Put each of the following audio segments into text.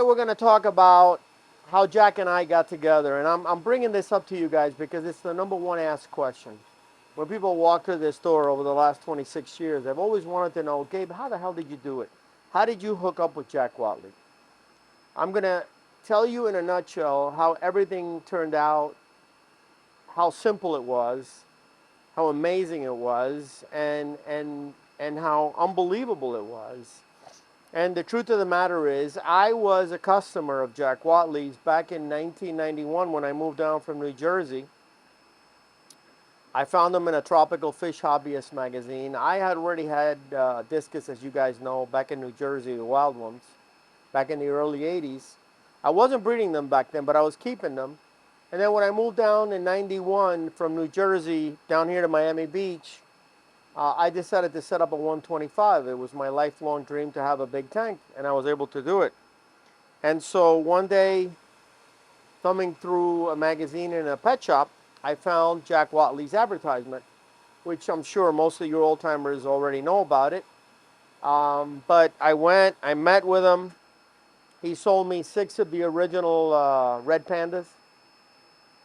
Today we're going to talk about how Jack and I got together. And I'm bringing this up to you guys because it's the number one asked question. When people walk through this store over the last 26 years, I've always wanted to know, Gabe, how the hell did you do it? How did you hook up with Jack Watley? I'm going to tell you in a nutshell how everything turned out, how simple it was, how amazing it was, and how unbelievable it was. And the truth of the matter is, I was a customer of Jack Watley's back in 1991 when I moved down from New Jersey. I found them in a tropical fish hobbyist magazine. I had already had Discus, as you guys know, back in New Jersey, the wild ones, back in the early 80s. I wasn't breeding them back then, but I was keeping them. And then when I moved down in 91 from New Jersey down here to Miami Beach, I decided to set up a 125. It was my lifelong dream to have a big tank, and I was able to do it. And so one day, thumbing through a magazine in a pet shop, I found Jack Watley's advertisement, which I'm sure most of your old timers already know about it. But I went, I met with him. He sold me 6 of the original red pandas.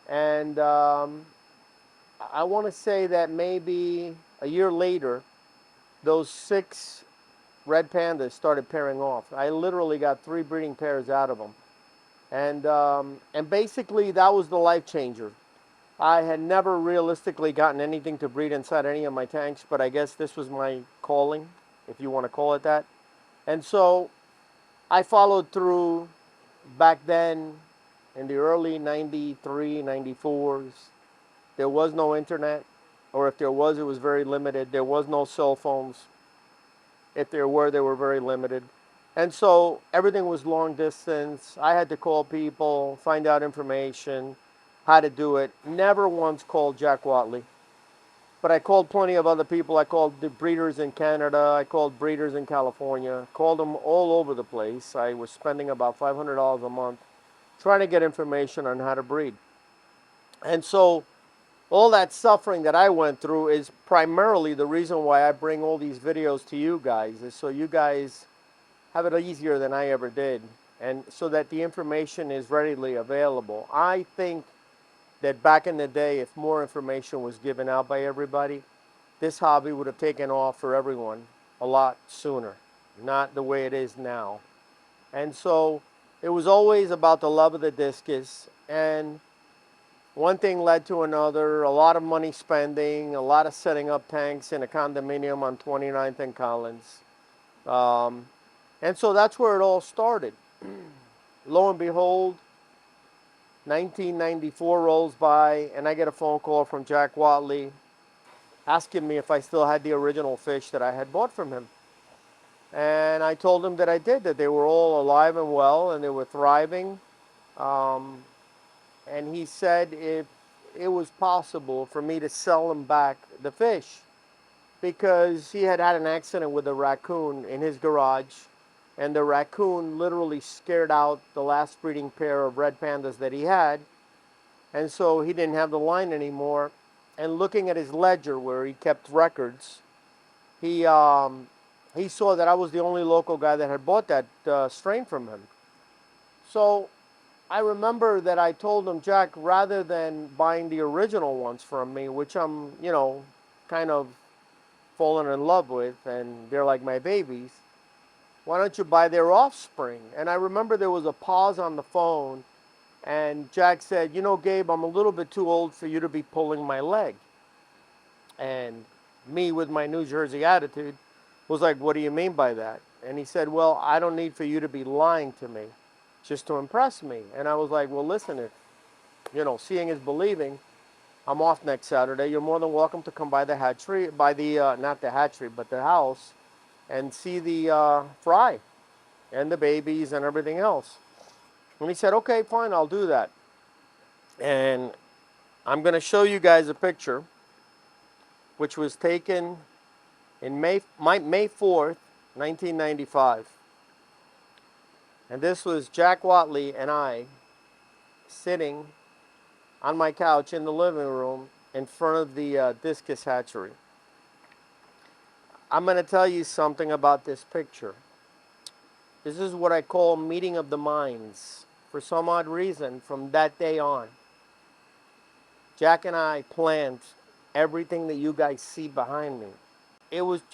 And I want to say that maybe a year later, those 6 red pandas started pairing off. I literally got 3 breeding pairs out of them. And basically, that was the life changer. I had never realistically gotten anything to breed inside any of my tanks, but I guess this was my calling, if you want to call it that. And so I followed through back then in the early 93, 94s. There was no internet, or if there was, it was very limited. There was no cell phones. If there were, they were very limited. And so everything was long distance. I had to call people, find out information, how to do it. Never once called Jack Watley. But I called plenty of other people. I called the breeders in Canada. I called breeders in California. Called them all over the place. I was spending about $500 a month trying to get information on how to breed. And so all that suffering that I went through is primarily the reason why I bring all these videos to you guys, is so you guys have it easier than I ever did, and so that the information is readily available. I think that back in the day, if more information was given out by everybody, this hobby would have taken off for everyone a lot sooner, not the way it is now. And so it was always about the love of the discus, and one thing led to another, a lot of money spending, a lot of setting up tanks in a condominium on 29th and Collins. And so that's where it all started. Lo and behold, 1994 rolls by, and I get a phone call from Jack Watley asking me if I still had the original fish that I had bought from him. And I told him that I did, that they were all alive and well, and they were thriving. And he said if it was possible for me to sell him back the fish, because he had had an accident with a raccoon in his garage, and the raccoon literally scared out the last breeding pair of red pandas that he had, and so he didn't have the line anymore. And looking at his ledger where he kept records, he saw that I was the only local guy that had bought that strain from him. So I remember that I told him, Jack, rather than buying the original ones from me, which I'm, kind of fallen in love with, and they're like my babies, why don't you buy their offspring? And I remember there was a pause on the phone, and Jack said, Gabe, I'm a little bit too old for you to be pulling my leg. And me, with my New Jersey attitude, was like, what do you mean by that? And he said, well, I don't need for you to be lying to me just to impress me. And I was like, well, listen, if, seeing is believing. I'm off next Saturday. You're more than welcome to come by the hatchery, not the hatchery, but the house, and see the fry and the babies and everything else. And he said, okay, fine, I'll do that. And I'm going to show you guys a picture, which was taken in May 4th, 1995. And this was Jack Watley and I sitting on my couch in the living room in front of the Discus hatchery. I'm going to tell you something about this picture. This is what I call meeting of the minds. For some odd reason, from that day on, Jack and I planned everything that you guys see behind me.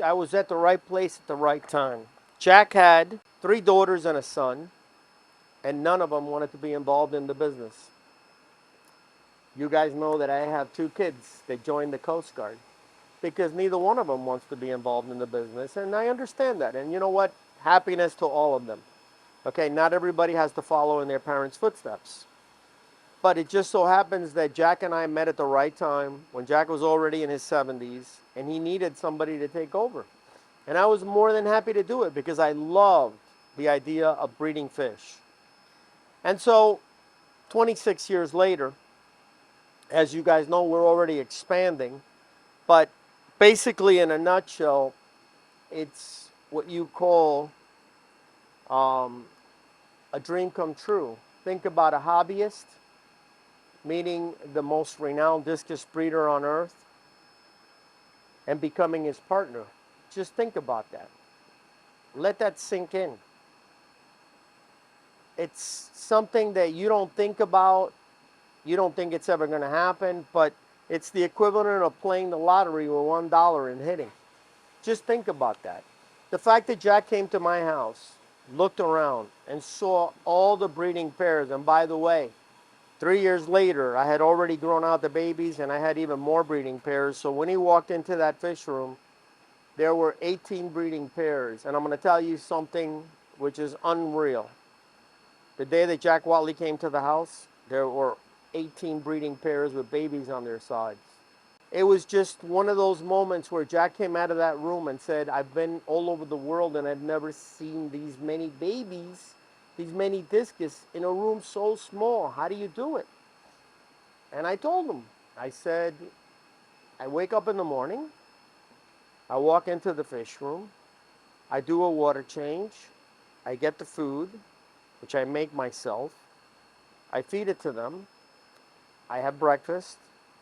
I was at the right place at the right time. Jack had 3 daughters and a son, and none of them wanted to be involved in the business. You guys know that I have 2 kids that joined the Coast Guard because neither one of them wants to be involved in the business, and I understand that. And you know what? Happiness to all of them. Okay, not everybody has to follow in their parents' footsteps. But it just so happens that Jack and I met at the right time when Jack was already in his 70s and he needed somebody to take over. And I was more than happy to do it because I loved the idea of breeding fish. And so 26 years later, as you guys know, we're already expanding. But basically, in a nutshell, it's what you call um, a dream come true. Think about a hobbyist meeting the most renowned discus breeder on earth and becoming his partner. Just think about that. Let that sink in. It's something that you don't think about. You don't think it's ever going to happen, but it's the equivalent of playing the lottery with $1 and hitting. Just think about that. The fact that Jack came to my house, looked around, and saw all the breeding pairs, and by the way, 3 years later, I had already grown out the babies and I had even more breeding pairs. So when he walked into that fish room, there were 18 breeding pairs. And I'm going to tell you something which is unreal. The day that Jack Watley came to the house, there were 18 breeding pairs with babies on their sides. It was just one of those moments where Jack came out of that room and said, I've been all over the world and I've never seen these many babies, these many discus in a room so small. How do you do it? And I told him, I said, I wake up in the morning, I walk into the fish room, I do a water change, I get the food, which I make myself, I feed it to them, I have breakfast,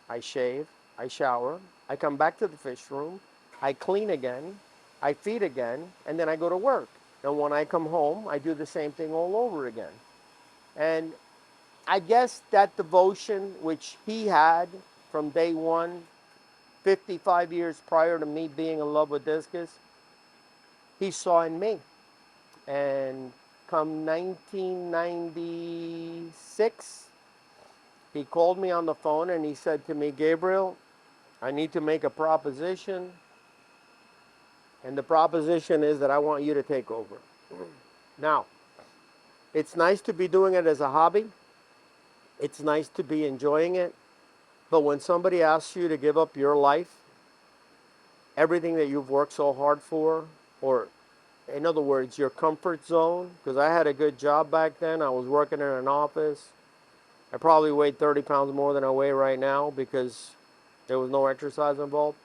I shave, I shower, I come back to the fish room, I clean again, I feed again, and then I go to work. And when I come home, I do the same thing all over again. And I guess that devotion which he had from day one, 55 years prior to me being in love with discus, he saw in me. And come 1996, he called me on the phone and he said to me, Gabriel, I need to make a proposition. And the proposition is that I want you to take over. Now, it's nice to be doing it as a hobby. It's nice to be enjoying it. But when somebody asks you to give up your life, everything that you've worked so hard for, or in other words, your comfort zone, because I had a good job back then. I was working in an office. I probably weighed 30 pounds more than I weigh right now because there was no exercise involved.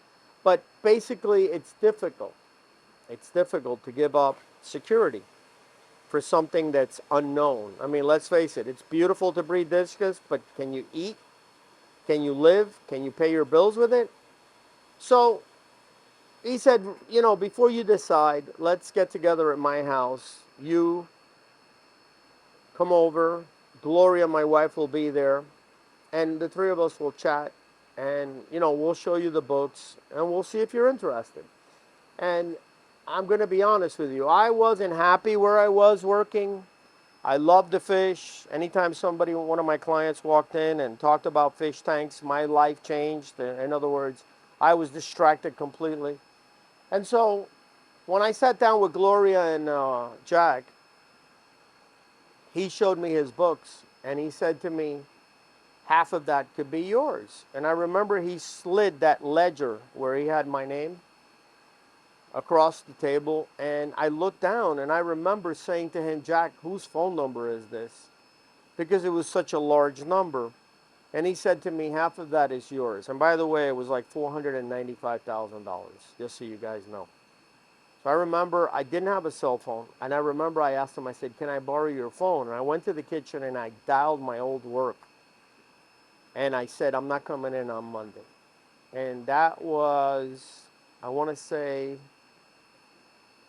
But basically, it's difficult. It's difficult to give up security for something that's unknown. I mean, let's face it. It's beautiful to breed discus, but can you eat? Can you live? Can you pay your bills with it? So he said, you know, before you decide, let's get together at my house. You come over. Gloria, my wife, will be there. And the 3 of us will chat. And, you know, we'll show you the boats. And we'll see if you're interested. And I'm going to be honest with you. I wasn't happy where I was working. I loved the fish. Anytime somebody, one of my clients walked in and talked about fish tanks, my life changed. In other words, I was distracted completely. And so when I sat down with Gloria and Jack, he showed me his books and he said to me, half of that could be yours. And I remember he slid that ledger where he had my name across the table, and I looked down and I remember saying to him, Jack, whose phone number is this? Because it was such a large number. And he said to me, half of that is yours. And by the way, it was like $495,000, just so you guys know. So I remember I didn't have a cell phone, and I remember I asked him, I said, can I borrow your phone? And I went to the kitchen and I dialed my old work. And I said, I'm not coming in on Monday. And that was, I want to say,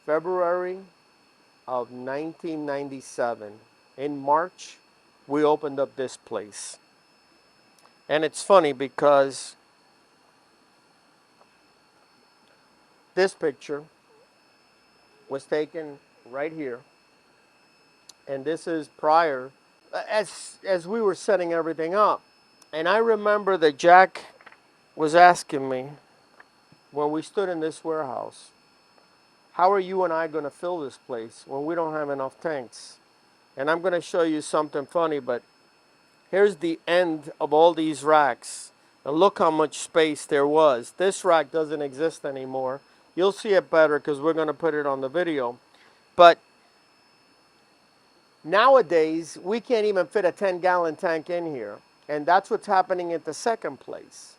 February of 1997. In March, we opened up this place. And it's funny because this picture was taken right here. And this is prior, as we were setting everything up. And I remember that Jack was asking me when we stood in this warehouse, how are you and I going to fill this place when we don't have enough tanks? And I'm going to show you something funny, but here's the end of all these racks. And look how much space there was. This rack doesn't exist anymore. You'll see it better because we're going to put it on the video. But nowadays, we can't even fit a 10-gallon tank in here. And that's what's happening at the second place.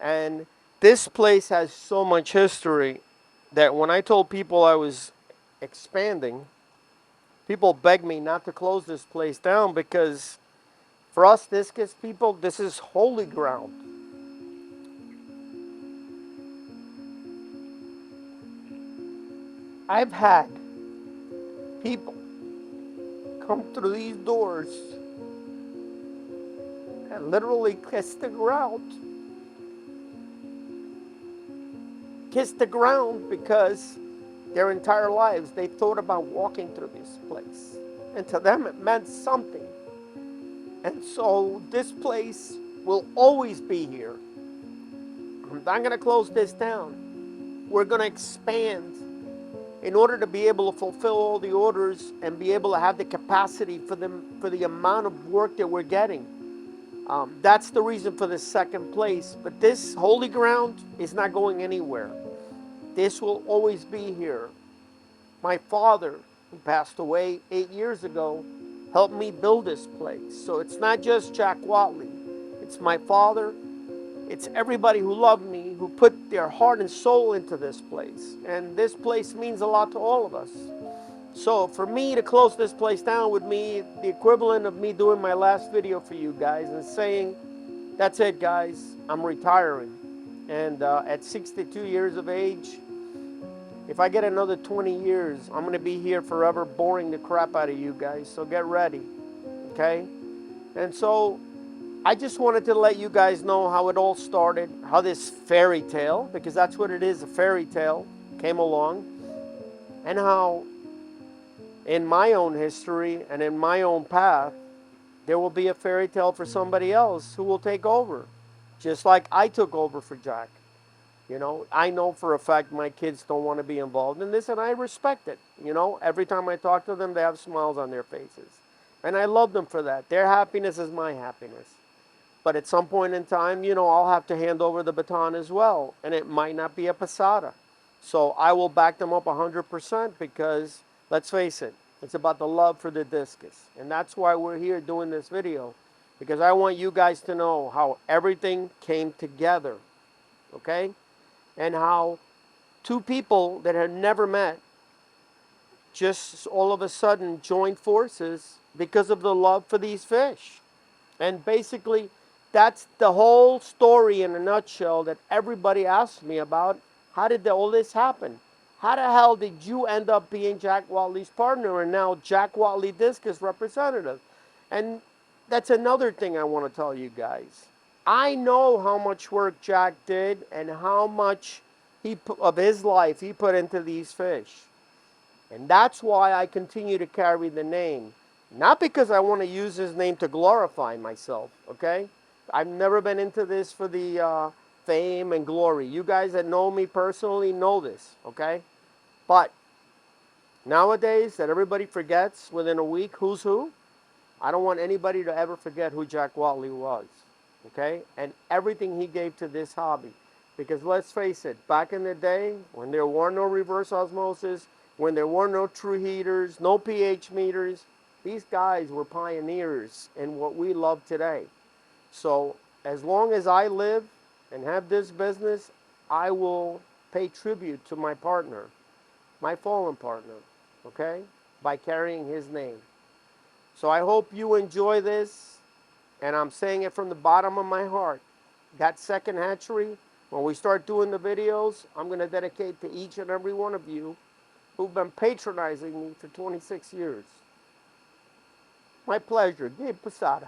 And this place has so much history that when I told people I was expanding, people begged me not to close this place down because for us Discus people, this is holy ground. I've had people come through these doors and literally kiss the ground. Kiss the ground because their entire lives they thought about walking through this place. And to them it meant something. And so this place will always be here. I'm not going to close this down. We're going to expand in order to be able to fulfill all the orders and be able to have the capacity for the amount of work that we're getting. That's the reason for the second place. But this holy ground is not going anywhere. This will always be here. My father, who passed away 8 years ago, helped me build this place. So it's not just Jack Watley. It's my father. It's everybody who loved me, who put their heart and soul into this place. And this place means a lot to all of us. So for me to close this place down would be the equivalent of me doing my last video for you guys and saying, that's it guys, I'm retiring. And at 62 years of age, if I get another 20 years, I'm going to be here forever boring the crap out of you guys. So get ready, okay? And so I just wanted to let you guys know how it all started, how this fairy tale, because that's what it is, a fairy tale, came along, and how in my own history and in my own path, there will be a fairy tale for somebody else who will take over, just like I took over for Jack. You know, I know for a fact my kids don't want to be involved in this, and I respect it. You know, every time I talk to them, they have smiles on their faces. And I love them for that. Their happiness is my happiness. But at some point in time, you know, I'll have to hand over the baton as well. And it might not be a Posada. So I will back them up 100% because, let's face it, it's about the love for the Discus. And that's why we're here doing this video. Because I want you guys to know how everything came together. Okay? And how two people that had never met just all of a sudden joined forces because of the love for these fish. And basically, that's the whole story in a nutshell that everybody asks me about. How did all this happen? How the hell did you end up being Jack Watley's partner and now Jack Watley Discus representative? And that's another thing I want to tell you guys. I know how much work Jack did and how much of his life he put into these fish. And that's why I continue to carry the name. Not because I want to use his name to glorify myself, okay? I've never been into this for the fame and glory. You guys that know me personally know this, okay? But nowadays that everybody forgets within a week who's who, I don't want anybody to ever forget who Jack Watley was. Okay? And everything he gave to this hobby. Because let's face it, back in the day, when there were no reverse osmosis, when there were no true heaters, no pH meters, these guys were pioneers in what we love today. So as long as I live and have this business, I will pay tribute to my partner, my fallen partner, okay? By carrying his name. So I hope you enjoy this. And I'm saying it from the bottom of my heart. That second hatchery, when we start doing the videos, I'm going to dedicate to each and every one of you who've been patronizing me for 26 years. My pleasure, Gabe Posada.